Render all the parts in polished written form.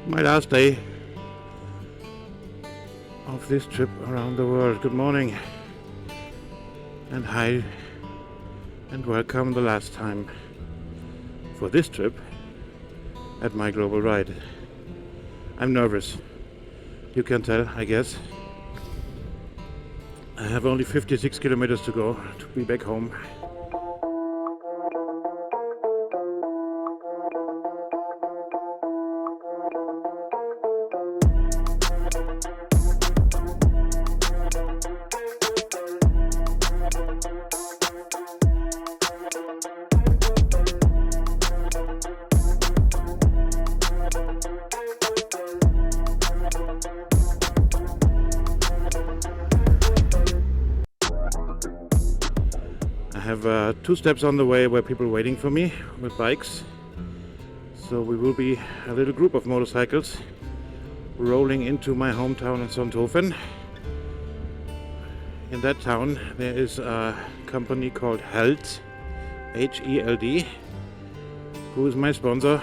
My last day of this trip around the world. Good morning and hi and welcome the last time for this trip at my global ride. I'm nervous. You can tell, I guess. I have only 56 kilometers to go to be back home. I have 2 steps on the way where people waiting for me with bikes. So we will be a little group of motorcycles rolling into my hometown in Sonthofen. In that town there is a company called Held, H-E-L-D, who is my sponsor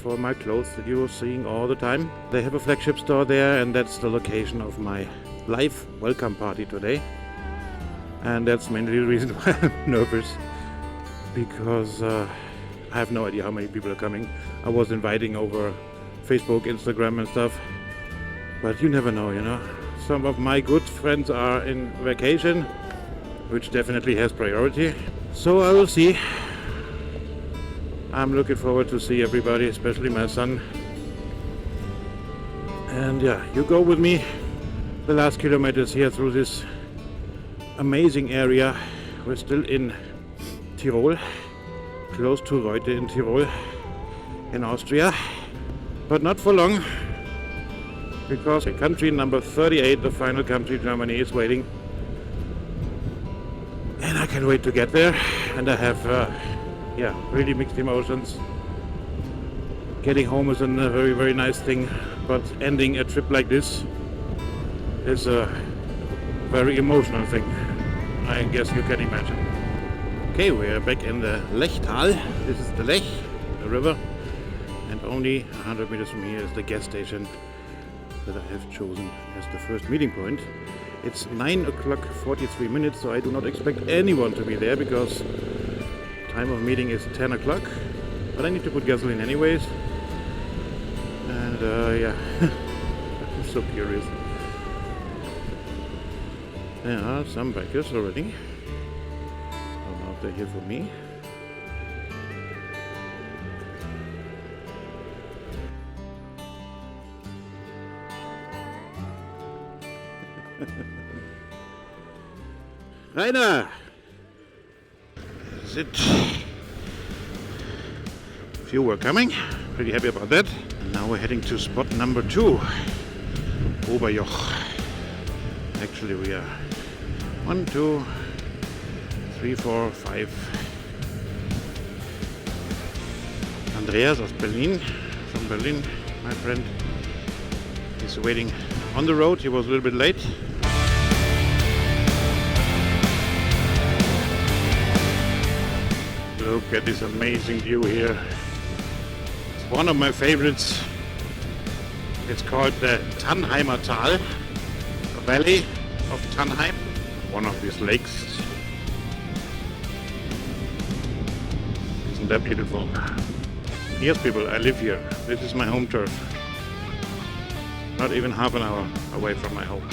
for my clothes that you're seeing all the time. They have a flagship store there, and that's the location of my live welcome party today. And that's mainly the reason why I'm nervous, because I have no idea how many people are coming. I was inviting over Facebook, Instagram and stuff, but you never know, you know. Some of my good friends are in vacation, which definitely has priority. So I will see. I'm looking forward to see everybody, especially my son. And yeah, you go with me the last kilometers here through this amazing area. We're still in Tyrol, close to Reute in Tyrol, in Austria, but not for long, because country number 38, the final country, Germany, is waiting, and I can't wait to get there. And I have really mixed emotions. Getting home is a very, very nice thing, but ending a trip like this is a very emotional thing, I guess you can imagine. Okay, we are back in the Lechtal. This is the Lech, the river, and only 100 meters from here is the gas station that I have chosen as the first meeting point. It's 9 o'clock 43 minutes, so I do not expect anyone to be there, because time of meeting is 10 o'clock, but I need to put gasoline anyways. And I'm so curious. There are some bikers already. I don't know if they're here for me. Rainer! That's it. Few were coming. Pretty happy about that. And now we're heading to spot number 2. Oberjoch. Actually we are 1, 2, 3, 4, 5. Andreas aus Berlin, from Berlin, my friend, is waiting on the road. He was a little bit late. Look at this amazing view here. It's one of my favorites. It's called the Tannheimer Tal, the valley of Tannheim, one of these lakes. Isn't that beautiful? Yes, people, I live here. This is my home turf. Not even half an hour away from my home.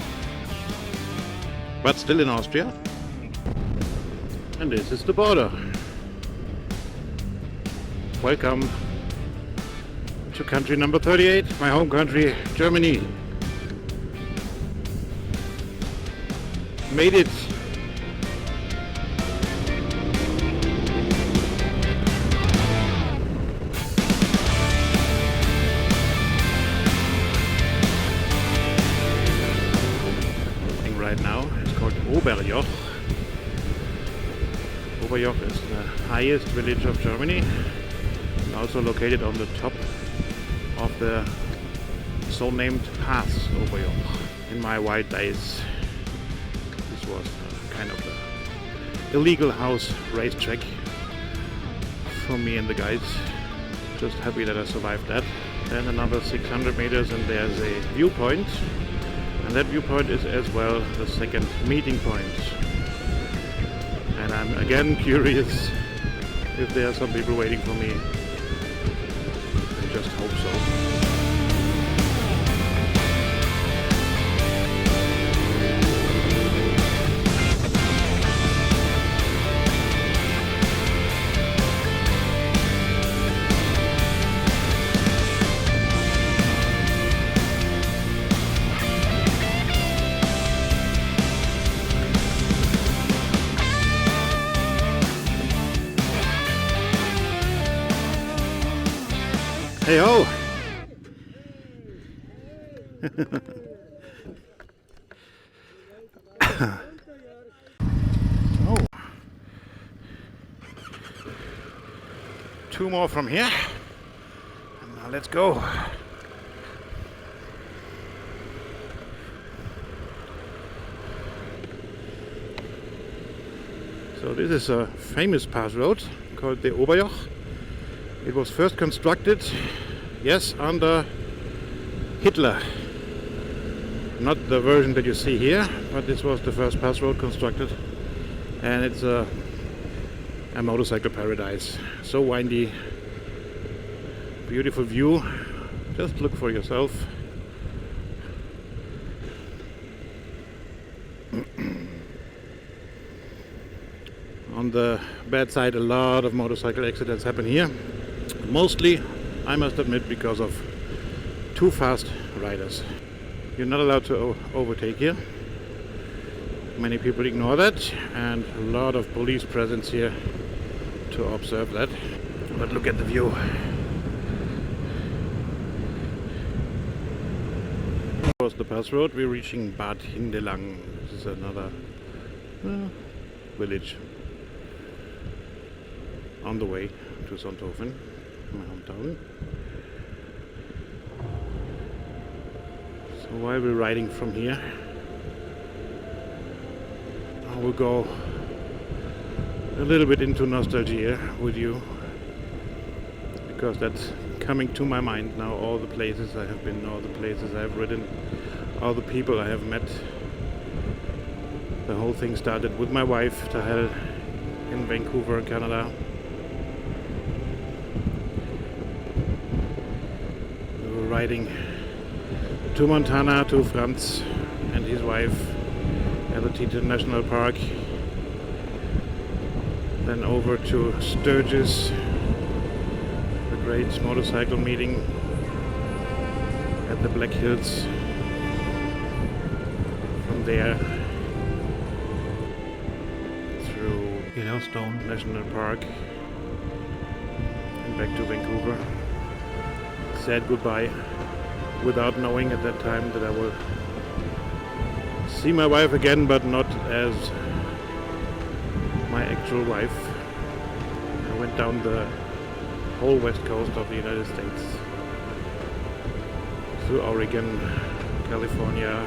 But still in Austria. And this is the border. Welcome to country number 38, my home country, Germany. Made it. Right now it's called Oberjoch. Oberjoch is the highest village of Germany, also located on the top of the so-named pass Oberjoch. In my wild days, this was kind of the illegal house racetrack for me and the guys. Just happy that I survived that. Then another 600 meters and there's a viewpoint. And that viewpoint is as well the second meeting point. And I'm again curious if there are some people waiting for me. I just hope so. Hey ho! Oh. 2 more from here. And now let's go. So this is a famous pass road called the Oberjoch. It was first constructed, yes, under Hitler. Not the version that you see here, but this was the first pass road constructed. And it's a motorcycle paradise. So windy, beautiful view. Just look for yourself. On the bad side, a lot of motorcycle accidents happen here. Mostly, I must admit, because of too fast riders. You're not allowed to overtake here. Many people ignore that, and a lot of police presence here to observe that. But look at the view. Across the pass road, we're reaching Bad Hindelang. This is another village on the way to Sonthofen, my hometown. So while we're riding from here, I will go a little bit into nostalgia with you, because that's coming to my mind now. All the places I have been, all the places I have ridden, all the people I have met. The whole thing started with my wife, Tahel, in Vancouver, Canada. Riding to Montana to Franz and his wife at the Teton National Park, then over to Sturgis, the great motorcycle meeting at the Black Hills. From there through Yellowstone National Park and back to Vancouver. Said goodbye without knowing at that time that I will see my wife again, but not as my actual wife. I went down the whole west coast of the United States, through Oregon, California,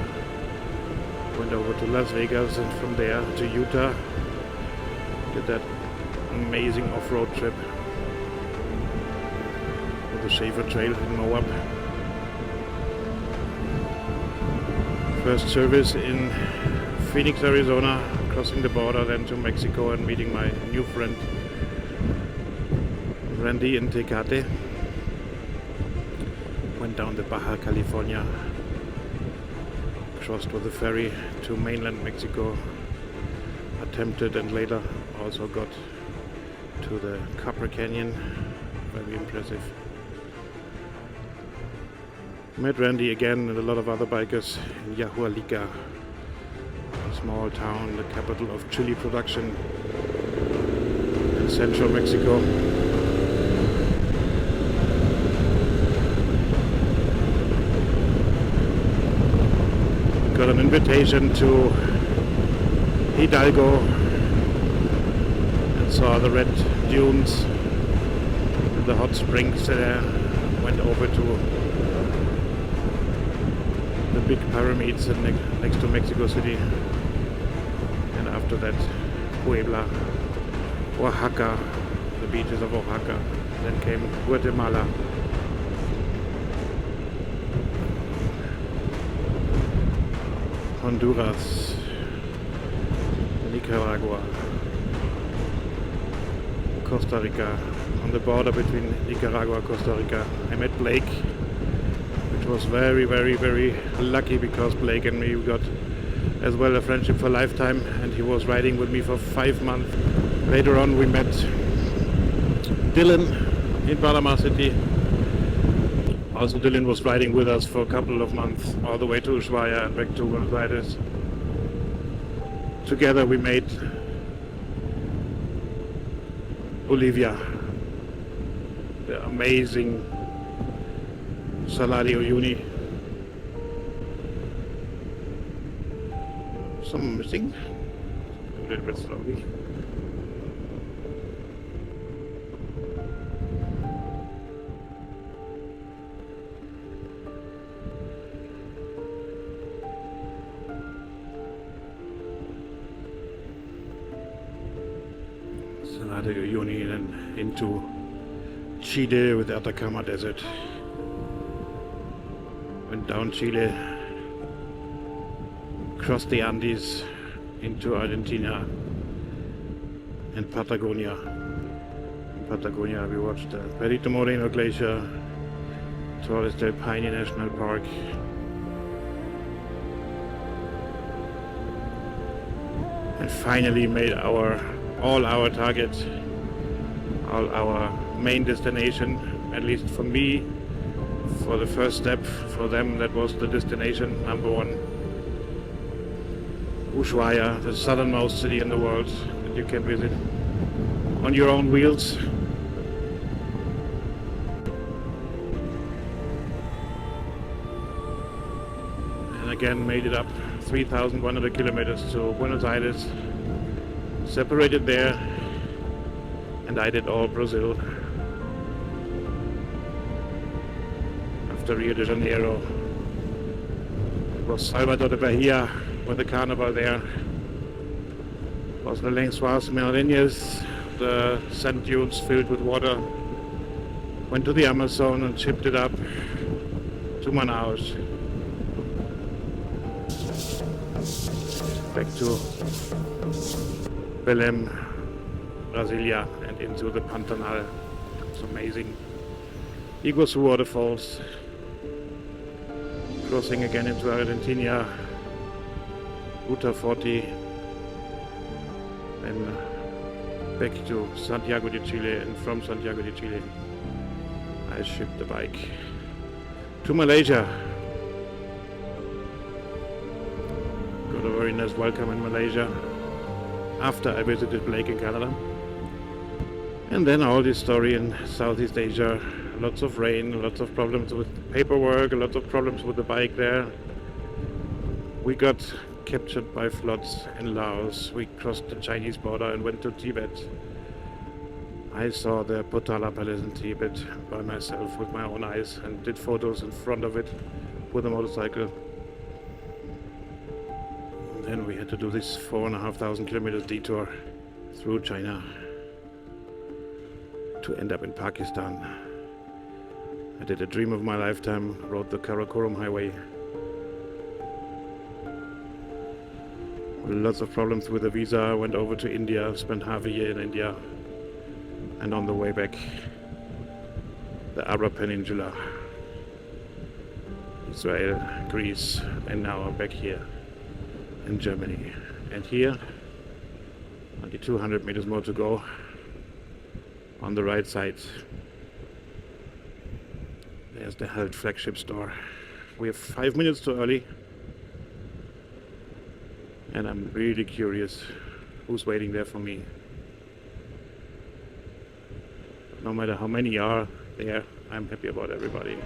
went over to Las Vegas, and from there to Utah. Did that amazing off-road trip. The Schaefer Trail in Moab. First service in Phoenix, Arizona, crossing the border, then to Mexico and meeting my new friend Randy in Tecate. Went down the Baja California, crossed with a ferry to mainland Mexico, attempted and later also got to the Copper Canyon. Very impressive. Met Randy again and a lot of other bikers in Yahualica, a small town, the capital of chili production in central Mexico. Got an invitation to Hidalgo and saw the red dunes and the hot springs there. Went over to the big pyramids next to Mexico City, and after that Puebla, Oaxaca, the beaches of Oaxaca. Then came Guatemala. Honduras, Nicaragua, Costa Rica. On the border between Nicaragua and Costa Rica, I met Blake, which was very, very, very lucky because Blake and me got as well a friendship for a lifetime, and he was riding with me for 5 months. Later on we met Dylan in Panama City. Also Dylan was riding with us for a couple of months all the way to Ushuaia and back to Buenos Aires. Together we made Bolivia, the amazing Salar de Uyuni. Some missing, a little bit slowly. Salar de Uyuni and into Chile with the Atacama Desert. Went down Chile, crossed the Andes into Argentina and Patagonia. In Patagonia we watched the Perito Moreno Glacier, Torres del Paine National Park, and finally made all our targets, all our main destination, at least for me. For the first step, for them that was the destination number one. Ushuaia, the southernmost city in the world that you can visit on your own wheels. And again made it up 3,100 kilometers to Buenos Aires, separated there, and I did all Brazil. After Rio de Janeiro, it was Salvador de Bahia with the carnival there. It was the Lençóis Maranhenses, the sand dunes filled with water. Went to the Amazon and shipped it up to Manaus. Back to Belém, Brasilia, and into the Pantanal. It's amazing. Iguazu waterfalls. Crossing again into Argentina, Ruta 40, and back to Santiago de Chile, and from Santiago de Chile I shipped the bike to Malaysia. Got a very nice welcome in Malaysia after I visited Blake in Canada. And then all this story in Southeast Asia. Lots of rain, lots of problems with paperwork, lots of problems with the bike there. We got captured by floods in Laos. We crossed the Chinese border and went to Tibet. I saw the Potala Palace in Tibet by myself with my own eyes and did photos in front of it with a motorcycle. And then we had to do this 4,500 kilometers detour through China to end up in Pakistan. I did a dream of my lifetime, rode the Karakoram highway. Lots of problems with the visa. I went over to India, spent half a year in India, and on the way back, the Arab Peninsula, Israel, Greece, and now I'm back here in Germany. And here, only 200 meters more to go, on the right side, there's the Held flagship store. We have 5 minutes too early, and I'm really curious who's waiting there for me. No matter how many are there, I'm happy about everybody.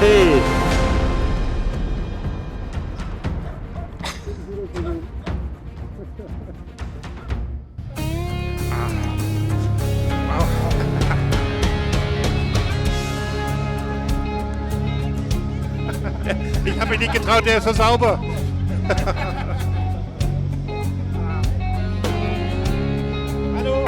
Hey! Ich habe mich nicht getraut, der ist so sauber. Hallo.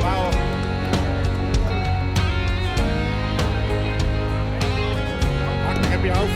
Wow. Haken happy auf.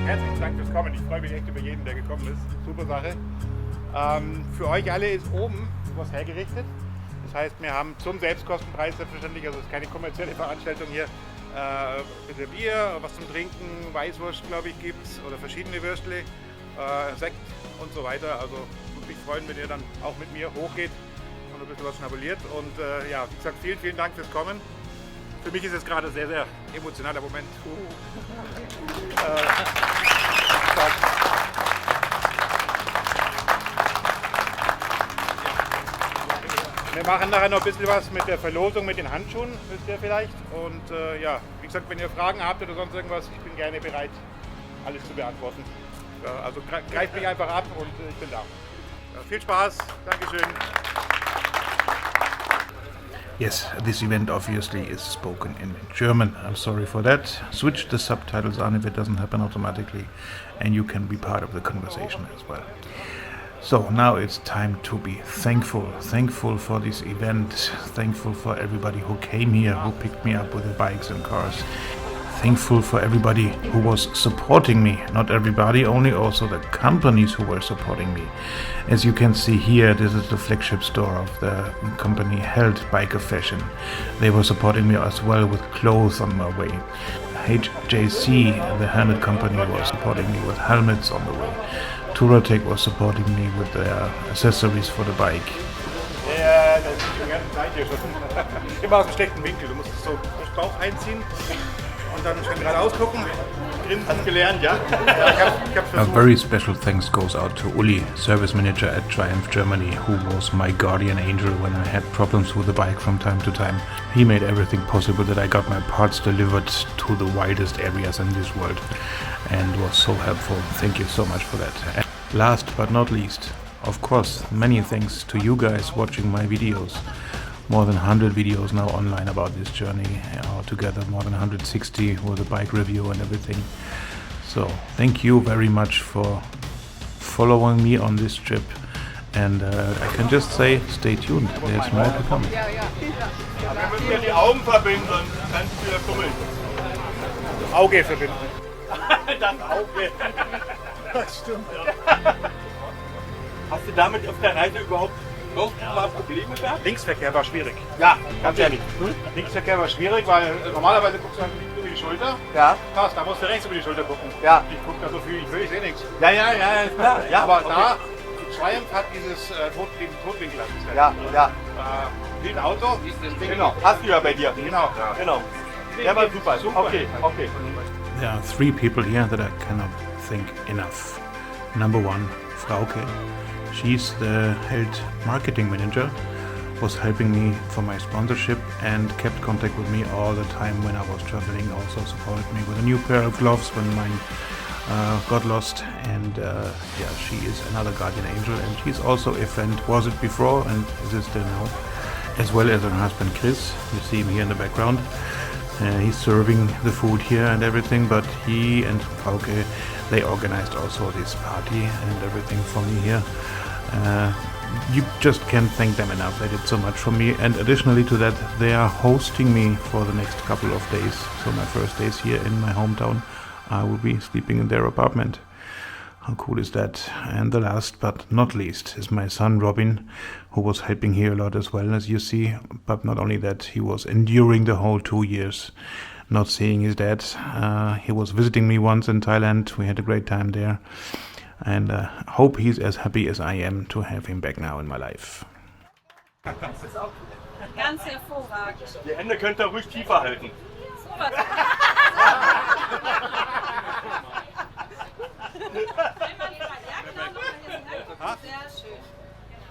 Herzlichen Dank fürs Kommen. Ich freue mich echt über jeden, der gekommen ist. Super Sache. Für euch alle ist oben was hergerichtet. Das heißt, wir haben zum Selbstkostenpreis selbstverständlich, also es ist keine kommerzielle Veranstaltung hier, bitte Bier, was zum Trinken, Weißwurst, glaube ich, gibt es oder verschiedene Würstle, Sekt und so weiter. Also würde mich freuen, wenn ihr dann auch mit mir hochgeht und ein bisschen was schnabuliert. Und ja, wie gesagt, vielen, vielen Dank fürs Kommen. Für mich ist es gerade ein sehr, sehr emotionaler Moment. Wir machen nachher noch ein bisschen was mit der Verlosung mit den Handschuhen, wisst ihr vielleicht. Und ja, wie gesagt, wenn ihr Fragen habt oder sonst irgendwas, ich bin gerne bereit, alles zu beantworten. Ja, also greift mich einfach ab und ich bin da. Ja, viel Spaß, Dankeschön. Yes, this event obviously is spoken in German. I'm sorry for that. Switch the subtitles on if it doesn't happen automatically, and you can be part of the conversation as well. So now it's time to be thankful for this event, thankful for everybody who came here, who picked me up with the bikes and cars. Thankful for everybody who was supporting me, not everybody, only also the companies who were supporting me. As you can see here, this is the flagship store of the company Held Biker Fashion. They were supporting me as well with clothes on my way. HJC, the helmet company, was supporting me with helmets on the way. Touratech was supporting me with their accessories for the bike. Ja, das ist die ganze Zeit hier schon. Immer aus dem schlechten Winkel. Du musst es so den Bauch einziehen und dann schön geradeaus gucken. Hast gelernt, ja? Ich hab's A very special thanks goes out to Uli, service manager at Triumph Germany, who was my guardian angel when I had problems with the bike from time to time. He made everything possible that I got my parts delivered to the widest areas in this world and was so helpful. Thank you so much for that. And last but not least, of course, many thanks to you guys watching my videos. More than 100 videos now online about this journey, altogether more than 160 with a bike review and everything. So thank you very much for following me on this trip, and I can just say stay tuned, there's more to come. Wir müssen ja die Augen verbinden, sonst kannst du wieder fummeln. Auge verbinden. Das Auge. Das stimmt, ja. Hast du damit auf der Reise überhaupt noch mal Probleme gehabt? Linksverkehr war schwierig. Ja, ganz ehrlich. Linksverkehr war schwierig, weil normalerweise guckst du halt über die Schulter. Ja. Krass, da musst du rechts über die Schulter gucken. Ja. Ich guck da so viel, ich sehe nichts. Ja, klar. Ja, aber okay. Da, Triumph hat dieses Totwinkel. Ja, ja. Wie ein Auto. Genau. Hast du ja bei dir. Genau. Der war super. Okay. There are 3 people here that I cannot thank enough. Number 1, Frauke. She's the head marketing manager, was helping me for my sponsorship and kept contact with me all the time when I was traveling. Also supported me with a new pair of gloves when mine got lost. And she is another guardian angel, and she's also a friend. Was it before and is it still now? As well as her husband Chris. You see him here in the background. He's serving the food here and everything, but he and Frauke, they organized also this party and everything for me here. You just can't thank them enough. They did so much for me, and additionally to that, they are hosting me for the next couple of days. So my first days here in my hometown, I will be sleeping in their apartment. How cool is that? And the last but not least is my son Robin, who was helping here a lot as well, as you see. But not only that, he was enduring the whole 2 years not seeing his dad. He was visiting me once in Thailand. We had a great time there, and hope he's as happy as I am to have him back now in my life. Ganz hervorragend. Die Hände könnt ihr ruhig tiefer halten. So was.